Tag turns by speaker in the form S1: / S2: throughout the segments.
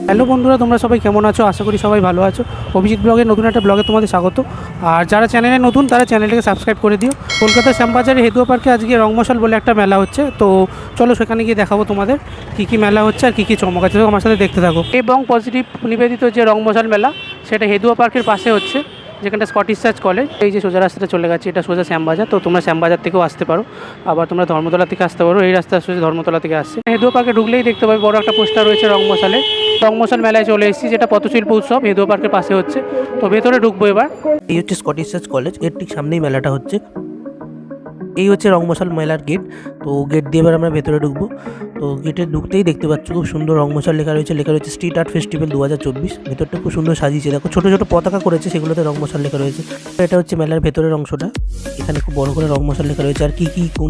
S1: Hello বন্ধুরা, তোমরা সবাই কেমন আছো? আশা করি সবাই ভালো আছো। অভিজিৎ ব্লগের নতুন একটা ব্লগে তোমাদের স্বাগত। আর যারা চ্যানেলে নতুন তারা চ্যানেলটাকে সাবস্ক্রাইব করে দিও। কলকাতার শ্যামবাজারে হেদুয়া পার্কে আজকে রংমশাল বলে একটা মেলা হচ্ছে, তো চলো সেখানে গিয়ে দেখাবো তোমাদের কী মেলা হচ্ছে আর কী চমক আছে। তো আমার সাথে দেখতে থাকো। এবং পজিটিভ নিবেদিত যে রংমশাল মেলা সেটা হেদুয়া পার্কের পাশে হচ্ছে, যেখানটা স্কটিশ চার্চ কলেজ। এই যে সোজা রাস্তাটা চলে গেছে, এটা সোজা শ্যামবাজার। তো তোমরা শ্যামবাজার থেকেও আসতে পারো, আবার তোমরা ধর্মতলা থেকে আসতে পারো। এই রাস্তা সোজা ধর্মতলা থেকে আসছে। হেদুয়া পার্কে ঢুকলেই দেখতে পাবে বড় একটা পোস্টার রয়েছে রংমশালের। রংমশাল মেলায় চলে এসেছি, যেটা পথশিল্প উৎসব হেদুয়া পার্কের পাশে হচ্ছে। তো ভেতরে ঢুকবো এবার।
S2: এই হচ্ছে স্কটিশ চার্চ কলেজ, এর ঠিক সামনেই মেলাটা হচ্ছে। এই হচ্ছে রংমশাল মেলার গেট। তো গেট দিয়ে এবার আমরা ভেতরে ঢুকবো। তো গেটে ঢুকতেই দেখতে পাচ্ছ খুব সুন্দর রংমশাল লেখা রয়েছে স্ট্রিট আর্ট ফেস্টিভ্যাল 2024। ভেতরটা খুব সুন্দর সাজিয়েছে, দেখো ছোটো ছোটো পতাকা করেছে, সেগুলোতে রংমশাল লেখা রয়েছে। এটা হচ্ছে মেলার ভেতরের অংশটা। এখানে খুব বড় করে রংমশাল লেখা রয়েছে, আর কি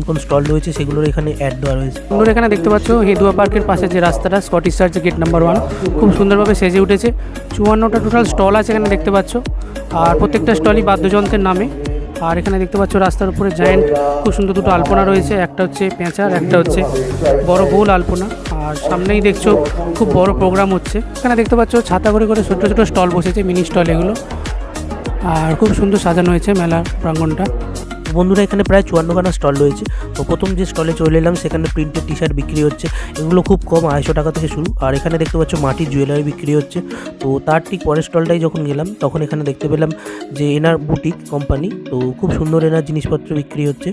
S2: কোন স্টল রয়েছে সেগুলোর এখানে অ্যাড দেওয়া রয়েছে।
S1: সুন্দর এখানে দেখতে পাচ্ছ হেদুয়া পার্কের পাশে যে রাস্তাটা, স্কটিশ চার্চ গেট নাম্বার 1, খুব সুন্দরভাবে সেজে উঠেছে। 54টা টোটাল স্টল আছে এখানে দেখতে পাচ্ছ, আর প্রত্যেকটা স্টলই বাদ্যযন্ত্রের নামে। আর এখানে দেখতে পাচ্ছ রাস্তার উপরে জায়েন্ট খুব সুন্দর দুটো আলপনা রয়েছে, একটা হচ্ছে পেঁচার, একটা হচ্ছে বড় গোল আলপনা। আর সামনেই দেখছো খুব বড় প্রোগ্রাম হচ্ছে। এখানে দেখতে পাচ্ছ ছাতা করে করে ছোটো ছোটো স্টল বসেছে, মিনি স্টল এগুলো। আর খুব সুন্দর সাজানো হয়েছে মেলার প্রাঙ্গণটা।
S2: বন্ধুরা, এখানে প্রায় 54খানা স্টল রয়েছে। তো প্রথম যে স্টলে চলে এলাম সেখানে প্রিন্টেড টি শার্ট বিক্রি হচ্ছে, এগুলো খুব কম 250 টাকা থেকে শুরু। আর এখানে দেখতে পাচ্ছ মাটির জুয়েলারি বিক্রি হচ্ছে। তো তার ঠিক পরের স্টলটাই যখন গেলাম তখন এখানে দেখতে পেলাম যে এনার বুটিক কোম্পানি। তো খুব সুন্দর এনার জিনিসপত্র বিক্রি হচ্ছে,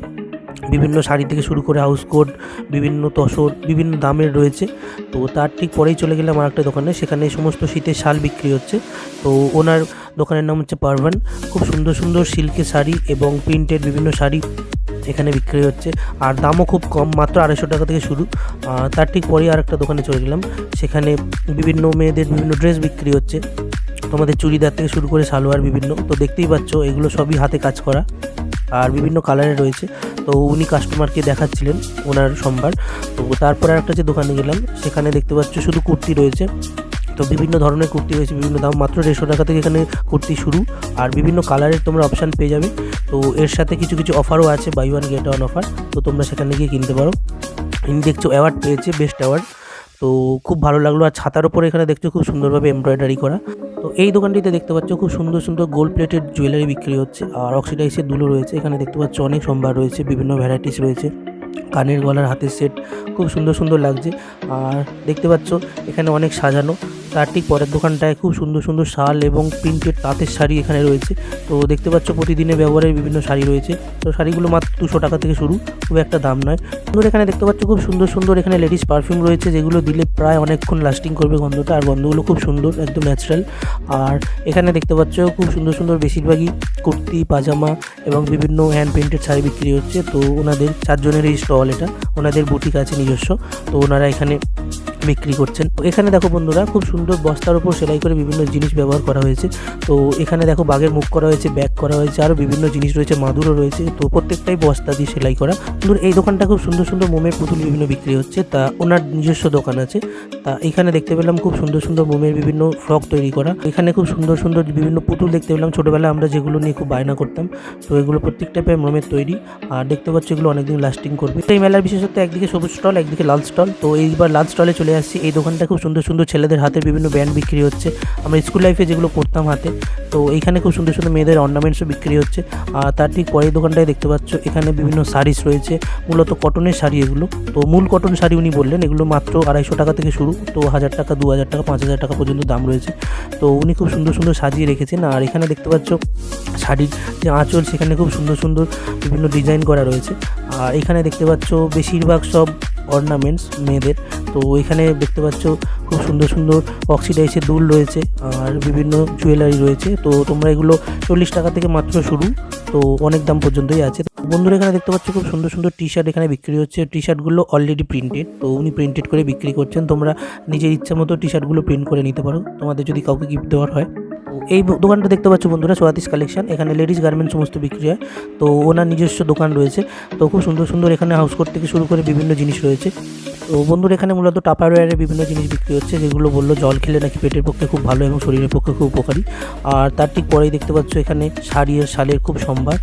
S2: বিভিন্ন শাড়ি থেকে শুরু করে হাউস কোট, বিভিন্ন তসর, বিভিন্ন দামের রয়েছে। তো তার ঠিক পরেই চলে গেলাম আর একটা দোকানে, সেখানে সমস্ত শীতের শাল বিক্রি হচ্ছে। তো ওনার দোকানের নাম হচ্ছে পারভান। খুব সুন্দর সুন্দর সিল্কের শাড়ি এবং প্রিন্টেড বিভিন্ন শাড়ি এখানে বিক্রি হচ্ছে, আর দামও খুব কম, মাত্র 250 টাকা থেকে শুরু। তার ঠিক পরেই আর একটা দোকানে চলে গেলাম, সেখানে বিভিন্ন মেয়েদের বিভিন্ন ড্রেস বিক্রি হচ্ছে, তোমাদের চুড়িদার থেকে শুরু করে সালোয়ার বিভিন্ন। তো দেখতেই পাচ্ছ এগুলো সবই হাতে কাজ করা আর বিভিন্ন কালারের রয়েছে। তো উনি কাস্টমারকে দেখাচ্ছিলেন ওনার সম্ভার। তো তারপরে একটা যে দোকানে গেলাম সেখানে দেখতে পাচ্ছ শুধু কুর্তি রয়েছে। তো বিভিন্ন ধরনের কুর্তি রয়েছে, বিভিন্ন দাম, মাত্র 150 টাকা থেকে এখানে কুর্তি শুরু, আর বিভিন্ন কালারের তোমরা অপশান পেয়ে যাবে। তো এর সাথে কিছু কিছু অফারও আছে, buy one get one offer. তো তোমরা সেখানে গিয়ে কিনতে পারো। ইনি দেখছো অ্যাওয়ার্ড পেয়েছে, বেস্ট অ্যাওয়ার্ড। তো খুব ভালো লাগলো। আর ছাতার উপরে এখানে দেখছো খুব সুন্দরভাবে এমব্রয়ডারি করা। তো এই দোকানটিতে দেখতে পাচ্ছ খুব সুন্দর সুন্দর গোল্ড প্লেটেড জুয়েলারি বিক্রি হচ্ছে, আর অক্সিডাইজের দুলো রয়েছে। এখানে দেখতে পাচ্ছ অনেক সম্ভার রয়েছে, বিভিন্ন ভ্যারাইটিস রয়েছে, কানের গলার হাতের সেট খুব সুন্দর সুন্দর লাগছে। আর দেখতে পাচ্ছ এখানে অনেক সাজানো। তার ঠিক পরের দোকানটায় খুব সুন্দর সুন্দর শাল এবং প্রিন্টেড তাঁতের শাড়ি এখানে রয়েছে। তো দেখতে পাচ্ছ প্রতিদিনের ব্যবহারের বিভিন্ন শাড়ি রয়েছে। তো শাড়িগুলো মাত্র 200 টাকা থেকে শুরু, খুব একটা দাম নয়। সুন্দর এখানে দেখতে পাচ্ছ খুব সুন্দর সুন্দর এখানে লেডিস পারফিউম রয়েছে, যেগুলো দিলে প্রায় অনেকক্ষণ লাস্টিং করবে গন্ধটা, আর গন্ধগুলো খুব সুন্দর, একদম ন্যাচারাল। আর এখানে দেখতে পাচ্ছ খুব সুন্দর সুন্দর বেশিরভাগই কুর্তি, পাজামা এবং বিভিন্ন হ্যান্ড পেন্টেড শাড়ি বিক্রি হচ্ছে। তো ওনাদের 4 জনের এই স্টল, এটা ওনাদের বুটিক আছে নিজস্ব। তো ওনারা এখানে বিক্রি করছেন। তো এখানে দেখো বন্ধুরা খুব সুন্দর বস্তার উপর সেলাই করে বিভিন্ন জিনিস ব্যবহার করা হয়েছে। তো এখানে দেখো বাঘের মুখ করা হয়েছে, ব্যাগ করা হয়েছে, আরও বিভিন্ন জিনিস রয়েছে, মাদুরও রয়েছে। তো প্রত্যেকটাই বস্তা দিয়ে সেলাই করা। সুন্দর এই দোকানটা খুব সুন্দর সুন্দর মোমের পুতুল বিভিন্ন বিক্রি হচ্ছে, তা ওনার নিজস্ব দোকান আছে। তা এখানে দেখতে পেলাম খুব সুন্দর সুন্দর মোমের বিভিন্ন ফ্রক তৈরি করা। এখানে খুব সুন্দর সুন্দর বিভিন্ন পুতুল দেখতে পেলাম, ছোটোবেলায় আমরা যেগুলো নিয়ে খুব বায়না করতাম। তো এগুলো প্রত্যেকটা প্রায় মোমের তৈরি, আর দেখতে পাচ্ছ এগুলো অনেকদিন লাস্টিং করবে। এই মেলার বিশেষত্ব একদিকে সবুজ স্টল, একদিকে লাল স্টল। তো এইবার লাল স্টলে চলে আসছি। এই দোকানটা খুব সুন্দর সুন্দর ছেলেদের হাতের বিভিন্ন ব্যান্ড বিক্রি হচ্ছে, আমরা স্কুল লাইফে যেগুলো পড়তাম হাতে। তো এইখানে খুব সুন্দর সুন্দর মেয়েদের অর্নামেন্টসও বিক্রি হচ্ছে। আর তার ঠিক পরের দোকানটায় দেখতে পাচ্ছ এখানে বিভিন্ন শাড়িস রয়েছে, মূলত কটনের শাড়ি এগুলো। তো মূল কটন শাড়ি উনি বললেন, এগুলো মাত্র 250 টাকা থেকে শুরু। তো 1000 টাকা, 2000 টাকা, 5000 টাকা পর্যন্ত দাম রয়েছে। তো উনি খুব সুন্দর সুন্দর সাজিয়ে রেখেছেন। আর এখানে দেখতে পাচ্ছ শাড়ির যে আঁচল, সেখানে খুব সুন্দর সুন্দর বিভিন্ন ডিজাইন করা রয়েছে। আর এখানে দেখতে পাচ্ছ বেশিরভাগ সব অর্নামেন্টস মেয়েদের। তো এখানে দেখতে পাচ্ছ খুব সুন্দর সুন্দর অক্সিডাইজের দুল রয়েছে, আর বিভিন্ন জুয়েলারি রয়েছে। তো তোমরা এগুলো 40 টাকা থেকে মাত্র শুরু, তো অনেক দাম পর্যন্তই আছে। বন্ধুরা, এখানে দেখতে পাচ্ছ খুব সুন্দর সুন্দর টি শার্ট এখানে বিক্রি হচ্ছে। টি শার্টগুলো অলরেডি প্রিন্টেড, তো উনি প্রিন্টেড করে বিক্রি করছেন। তোমরা নিজের ইচ্ছা মতো টি শার্টগুলো প্রিন্ট করে নিতে পারো, তোমাদের যদি কাউকে গিফট দেওয়ার হয়। তো এই দোকানটা দেখতে পাচ্ছ বন্ধুরা সোয়াতিস কালেকশন, এখানে লেডিস গার্মেন্টস সমস্ত বিক্রি হয়। তো ওনার নিজস্ব দোকান রয়েছে। তো খুব সুন্দর সুন্দর এখানে হাউস কোট থেকে শুরু করে বিভিন্ন জিনিস রয়েছে। তো বন্ধুরা এখানে মূলত টাপারওয়্যারের বিভিন্ন জিনিস বিক্রি হচ্ছে, যেগুলো বললো জল খেলে নাকি পেটের পক্ষে খুব ভালো এবং শরীরের পক্ষে খুব উপকারী। আর তার ঠিক পরেই দেখতে পাচ্ছ এখানে শাড়ি আর শালের খুব সম্ভার।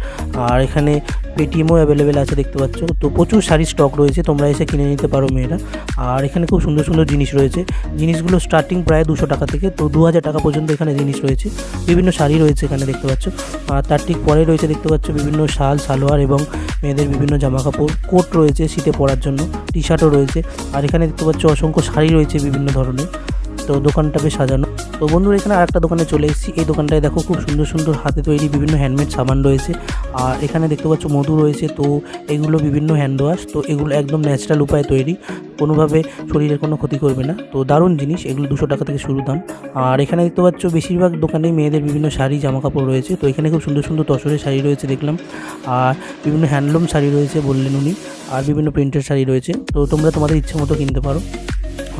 S2: আর এখানে পেটিএমও অ্যাভেলেবেল আছে দেখতে পাচ্ছ। তো প্রচুর শাড়ির স্টক রয়েছে, তোমরা এসে কিনে নিতে পারো মেয়েরা। আর এখানে খুব সুন্দর সুন্দর জিনিস রয়েছে, জিনিসগুলো স্টার্টিং প্রায় 200 টাকা থেকে তো 2000 টাকা পর্যন্ত এখানে জিনিস রয়েছে। বিভিন্ন শাড়ি রয়েছে এখানে দেখতে পাচ্ছ। আর তার ঠিক পরে রয়েছে দেখতে পাচ্ছ বিভিন্ন শাল সালোয়ার এবং মেয়েদের বিভিন্ন জামা কাপড়, কোট রয়েছে শীতে পরার জন্য, টি শার্টও রয়েছে। আর এখানে দেখতে পাচ্ছ অসংখ্য শাড়ি রয়েছে বিভিন্ন ধরনের। তো দোকানটা বেশ সাজানো। তো বন্ধুরা এখানে আরেকটা দোকানে চলে এসেছি। এই দোকানটায় দেখো খুব সুন্দর সুন্দর হাতে তৈরি বিভিন্ন হ্যান্ডমেড সামান রয়েছে। আর এখানে দেখতে পাচ্ছ মধু রয়েছে। তো এগুলো বিভিন্ন হ্যান্ড ওয়াশ, তো এগুলো একদম ন্যাচারাল উপায়ে তৈরি, কোনোভাবে শরীরের কোনো ক্ষতি করবে না। তো দারুণ জিনিস, এগুলো 200 টাকা থেকে শুরু দাম। আর এখানে দেখতে পাচ্ছ বেশিরভাগ দোকানেই মেয়েদের বিভিন্ন শাড়ি জামা কাপড় রয়েছে। তো এখানে খুব সুন্দর সুন্দর তসরের শাড়ি রয়েছে দেখলাম। আর বিভিন্ন হ্যান্ডলুম শাড়ি রয়েছে বললেন উনি। আর বিভিন্ন প্রিন্টের শাড়ি রয়েছে, তো তোমরা তোমাদের ইচ্ছে মতো কিনতে পারো।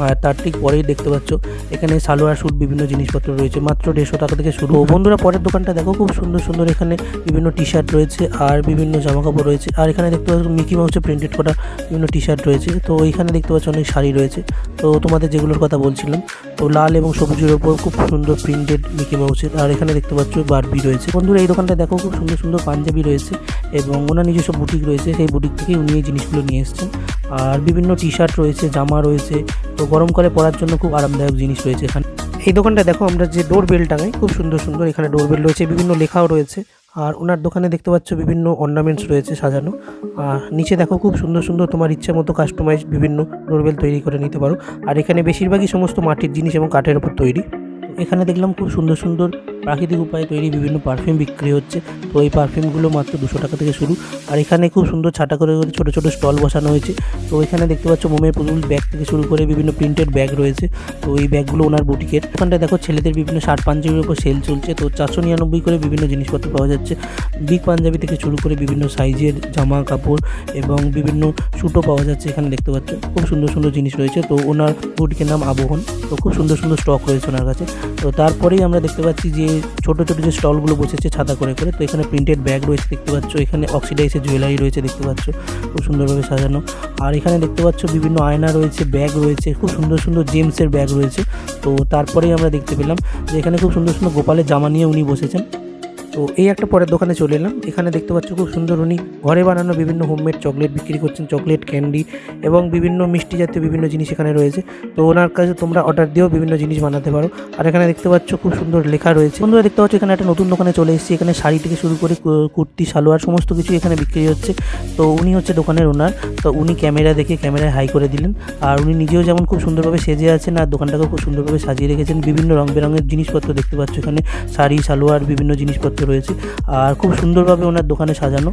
S2: আর তার ঠিক পরেই দেখতে পাচ্ছ এখানে সালোয়ার স্যুট বিভিন্ন জিনিসপত্র রয়েছে, মাত্র 150 টাকা থেকে শুরু। বন্ধুরা পরের দোকানটা দেখো, খুব সুন্দর সুন্দর এখানে বিভিন্ন টি শার্ট রয়েছে আর বিভিন্ন জামা কাপড় রয়েছে। আর এখানে দেখতে পাচ্ছ মিকি মাউসে প্রিন্টেড করা বিভিন্ন টি শার্ট রয়েছে। তো এইখানে দেখতে পাচ্ছ অনেক শাড়ি রয়েছে। তো তোমাদের যেগুলোর কথা বলছিলাম, তো লাল এবং সবুজের ওপর খুব সুন্দর প্রিন্টেড মিকি মাউসের। আর এখানে দেখতে পাচ্ছ বারবি রয়েছে। বন্ধুরা এই দোকানটা দেখো, খুব সুন্দর সুন্দর পাঞ্জাবি রয়েছে এবং ওনার নিজস্ব বুটিক রয়েছে, সেই বুটিক থেকেই উনি এই জিনিসগুলো নিয়ে এসেছেন। আর বিভিন্ন টি শার্ট রয়েছে, জামা রয়েছে। তো গরমকালে পরার জন্য খুব আরামদায়ক জিনিস রয়েছে এখানে।
S1: এই দোকানটা দেখো, আমরা যে ডোর বেল টাঙাই, খুব সুন্দর সুন্দর এখানে ডোর বেল রয়েছে, বিভিন্ন লেখাও রয়েছে। আর ওনার দোকানে দেখতে পাচ্ছ বিভিন্ন অর্নামেন্টস রয়েছে সাজানো। আর নিচে দেখো খুব সুন্দর সুন্দর তোমার ইচ্ছা মতো কাস্টমাইজ বিভিন্ন ডোরবেল তৈরি করে নিতে পারো। আর এখানে বেশিরভাগই সমস্ত মাটির জিনিস এবং কাঠের উপর তৈরি। এখানে দেখলাম খুব সুন্দর সুন্দর প্রাকৃতিক উপায়ে তৈরি বিভিন্ন পারফিউম বিক্রি হচ্ছে। তো এই পারফিউমগুলো মাত্র 200 টাকা থেকে শুরু। আর এখানে খুব সুন্দর ছাটা করে করে ছোটো ছোটো স্টল বসানো হয়েছে। তো এখানে দেখতে পাচ্ছ মোমের পুতুল ব্যাগ থেকে শুরু করে বিভিন্ন প্রিন্টেড ব্যাগ রয়েছে। তো এই ব্যাগগুলো ওনার বুটিকের। ওখানটায় দেখো ছেলেদের বিভিন্ন শার্ট পাঞ্জাবির উপর সেল চলছে। তো 499 করে বিভিন্ন জিনিসপত্র পাওয়া যাচ্ছে। বিগ পাঞ্জাবি থেকে শুরু করে বিভিন্ন সাইজের জামা কাপড় এবং বিভিন্ন স্যুটও পাওয়া যাচ্ছে এখানে দেখতে পাচ্ছ। খুব সুন্দর সুন্দর জিনিস রয়েছে। তো ওনার বুটিকের নাম আবহন। তো খুব সুন্দর সুন্দর স্টক রয়েছে ওনার কাছে। তো তারপরেই আমরা দেখতে পাচ্ছি যে ছোটো ছোটো যে স্টলগুলো বসেছে ছাতা করে করে। তো এখানে প্রিন্টেড ব্যাগ রয়েছে দেখতে পাচ্ছ, এখানে অক্সিডাইজের জুয়েলারি রয়েছে দেখতে পাচ্ছ, খুব সুন্দরভাবে সাজানো। আর এখানে দেখতে পাচ্ছ বিভিন্ন আয়না রয়েছে, ব্যাগ রয়েছে, খুব সুন্দর সুন্দর জেমসের ব্যাগ রয়েছে। তো তারপরেই আমরা দেখতে পেলাম যে এখানে খুব সুন্দর সুন্দর গোপালের জামা নিয়ে উনি বসেছেন। তো এই একটা পরের দোকানে চলে এলাম। এখানে দেখতে পাচ্ছ খুব সুন্দর উনি ঘরে বানানো বিভিন্ন হোমমেড চকলেট বিক্রি করছেন, চকলেট ক্যান্ডি এবং বিভিন্ন মিষ্টি জাতীয় বিভিন্ন জিনিস এখানে রয়েছে। তো ওনার কাছে তোমরা অর্ডার দিয়েও বিভিন্ন জিনিস বানাতে পারো। আর এখানে দেখতে পাচ্ছ খুব সুন্দর লেখা রয়েছে। বন্ধুরা দেখতে পাচ্ছ এখানে একটা নতুন দোকানে চলে এসেছি। এখানে শাড়ি থেকে শুরু করে কুর্তি সালোয়ার সমস্ত কিছু এখানে বিক্রি হচ্ছে। তো উনি হচ্ছে দোকানের ওনার। তো উনি ক্যামেরা দেখে ক্যামেরায় হাই করে দিলেন। আর উনি নিজেও যেমন খুব সুন্দরভাবে সেজে আছেন আর দোকানটাকেও খুব সুন্দরভাবে সাজিয়ে রেখেছেন। বিভিন্ন রং বেরঙের জিনিসপত্র দেখতে পাচ্ছ এখানে, শাড়ি সালোয়ার বিভিন্ন জিনিসপত্র রয়েছে। আর খুব সুন্দরভাবে ওনার দোকানে সাজানো।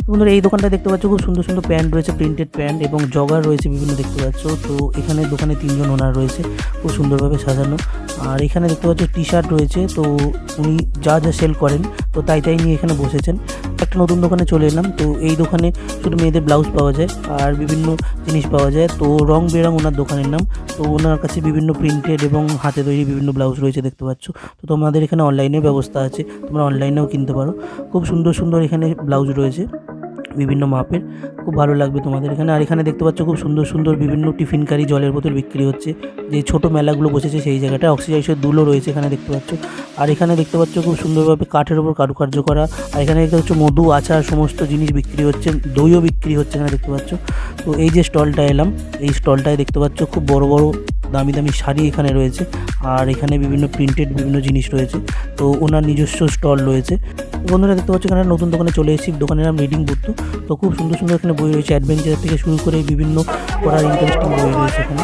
S1: বন্ধুরা এই দোকানটা দেখতে পাচ্ছ খুব সুন্দর সুন্দর প্যান্ট রয়েছে, প্রিন্টেড প্যান্ট এবং জগার রয়েছে বিভিন্ন দেখতে পাচ্ছ। তো এখানে দোকানে 3 জন ওনার রয়েছে, খুব সুন্দরভাবে সাজানো। আর এখানে দেখতে পাচ্ছ টি শার্ট রয়েছে। তো উনি যা যা সেল করেন তো তাই তাই নিয়ে এখানে বসেছেন। একটা নতুন দোকানে চলে এলাম। তো এই দোকানে শুধু মেয়েদের ব্লাউজ পাওয়া যায় আর বিভিন্ন জিনিস পাওয়া যায়। তো রং বেরং ওনার দোকানের নাম। তো ওনার কাছে বিভিন্ন প্রিন্টেড এবং হাতে তৈরি বিভিন্ন ব্লাউজ রয়েছে দেখতে পাচ্ছ। তো তোমাদের এখানে অনলাইনের ব্যবস্থা আছে, তোমরা অনলাইনেও কিনতে পারো। খুব সুন্দর সুন্দর এখানে ব্লাউজ রয়েছে বিভিন্ন মাপের, খুব ভালো লাগবে তোমাদের এখানে। আর এখানে দেখতে পাচ্ছ খুব সুন্দর সুন্দর বিভিন্ন টিফিনকারি জলের বোতল বিক্রি হচ্ছে। যে ছোটো মেলাগুলো বসেছে সেই জায়গাটা অক্সিডাইজের দুলও রয়েছে এখানে দেখতে পাচ্ছ। আর এখানে দেখতে পাচ্ছ খুব সুন্দরভাবে কাঠের ওপর কারুকার্য করা। আর এখানে দেখতে পাচ্ছ মধু আচার সমস্ত জিনিস বিক্রি হচ্ছে, দইও বিক্রি হচ্ছে এখানে দেখতে পাচ্ছ। তো এই যে স্টলটা এলাম, এই স্টলটায় দেখতে পাচ্ছ খুব বড় বড় দামি দামি শাড়ি এখানে রয়েছে। আর এখানে বিভিন্ন প্রিন্টেড বিভিন্ন জিনিস রয়েছে। তো ওনার নিজস্ব স্টল রয়েছে। বন্ধুরা দেখতে পাচ্ছ এখানে নতুন দোকানে চলে এসেছি। দোকানের নাম রিডিং বুথ। তো খুব সুন্দর সুন্দর এখানে বই রয়েছে, অ্যাডভেঞ্চার থেকে শুরু করে বিভিন্ন পড়ার ইন্টারেস্টিং বই রয়েছে এখানে।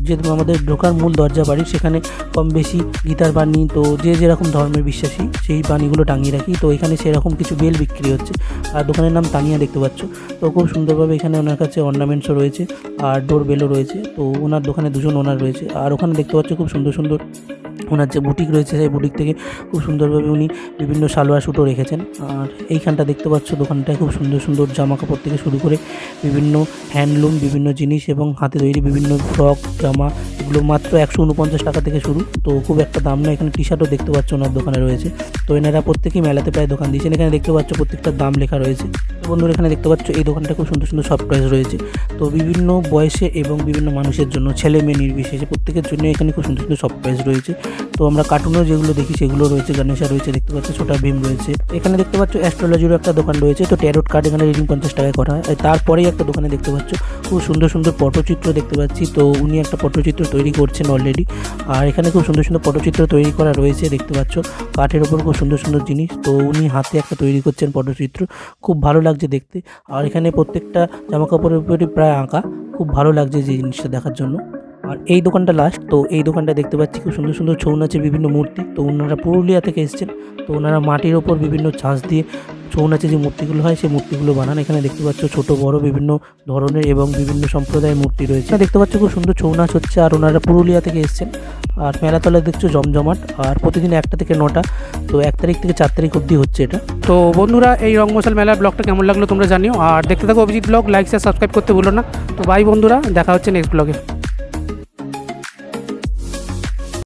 S1: যেহেতু আমাদের ঢোকার মূল দরজা বাড়ির, সেখানে কম বেশি গীতার বাণী, তো যে যেরকম ধর্মের বিশ্বাসী সেই বাণীগুলো টাঙিয়ে রাখি। তো এখানে সেরকম কিছু বেল বিক্রি হচ্ছে। আর দোকানের নাম তানিয়া দেখতে পাচ্ছ। তো খুব সুন্দরভাবে এখানে ওনার কাছে অর্নামেন্টসও রয়েছে আর ডোর বেলও রয়েছে। তো ওনার দোকানে 2 জন ওনার রয়েছে। আর ওখানে দেখতে পাচ্ছ খুব সুন্দর সুন্দর
S2: ওনার যে বুটিক রয়েছে সেই বুটিক থেকে খুব সুন্দরভাবে উনি বিভিন্ন সালোয়ার স্যুটও রেখেছেন। আর এইখানটা দেখতে পাচ্ছ দোকানটায় খুব সুন্দর সুন্দর জামা কাপড় থেকে শুরু করে বিভিন্ন হ্যান্ডলুম, বিভিন্ন জিনিস এবং হাতে তৈরি বিভিন্ন ফ্রক জামা, এগুলো মাত্র 149 টাকা থেকে শুরু। তো খুব একটা দাম না। এখানে টি শার্টও দেখতে পাচ্ছ ওনার দোকানে রয়েছে। তো এনারা প্রত্যেকেই মেলাতে প্রায় দোকান দিয়েছেন। এখানে দেখতে পাচ্ছ প্রত্যেকটার দাম লেখা রয়েছে। তো বন্ধুরা এখানে দেখতে পাচ্ছ এই দোকানটা খুব সুন্দর সুন্দর সফট টয়েস রয়েছে। তো বিভিন্ন বয়সে এবং বিভিন্ন মানুষের জন্য, ছেলে মেয়ে নির্বিশেষে প্রত্যেকের জন্য এখানে খুব সুন্দর সুন্দর সফট টয়েস রয়েছে। তো আমরা কার্টুনও যেগুলো দেখি সেগুলো রয়েছে, গণেশা রয়েছে, দেখতে পাচ্ছ ছোটা ভীম রয়েছে। এখানে দেখতে পাচ্ছ অ্যাস্ট্রোলজিরও একটা দোকান রয়েছে। তো ট্যারোট কার্ড এখানে রিডিং 50 টাকায় করা হয়। আর তারপরেই একটা দোকানে দেখতে পাচ্ছ খুব সুন্দর সুন্দর পটচিত্র দেখতে পাচ্ছি। তো উনি একটা পটচিত্র তৈরি করছেন অলরেডি। আর এখানে খুব সুন্দর সুন্দর পটচিত্র তৈরি করা রয়েছে, দেখতে পাচ্ছ কাঠের ওপর খুব সুন্দর সুন্দর জিনিস। তো উনি হাতে একটা তৈরি করছেন পটচিত্র, খুব ভালো লাগছে দেখতে। আর এখানে প্রত্যেকটা জামাকাপড়ের উপরই প্রায় আঁকা, খুব ভালো লাগছে যে জিনিসটা দেখার জন্য। আর এই দোকানটা লাস্ট। তো এই দোকানটা দেখতে পাচ্ছি খুব সুন্দর সুন্দর ছৌ নাচের বিভিন্ন মূর্তি। তো ওনারা পুরুলিয়া থেকে এসেছেন। তো ওনারা মাটির ওপর বিভিন্ন ছাঁচ দিয়ে ছৌ নাচের যে মূর্তিগুলো হয় সেই মূর্তিগুলো বানান। এখানে দেখতে পাচ্ছ ছোট বড় বিভিন্ন ধরনের এবং বিভিন্ন সম্প্রদায়ের মূর্তি রয়েছে। দেখতে পাচ্ছ খুব সুন্দর ছৌ নাচ হচ্ছে। আর ওনারা পুরুলিয়া থেকে এসেছেন। আর মেলাতলায় দেখছো জমজমাট। আর প্রতিদিন 1টা থেকে 9টা। তো 1 তারিখ থেকে 4 তারিখ অবধি হচ্ছে এটা।
S1: তো বন্ধুরা এই রংমশাল মেলার ব্লগটা কেমন লাগলো তোমরা জানিও। আর দেখতে থাকো Abhijit blog, like share subscribe করতে ভুলো না। তো বাই বন্ধুরা, দেখা হচ্ছে নেক্সট ব্লগে।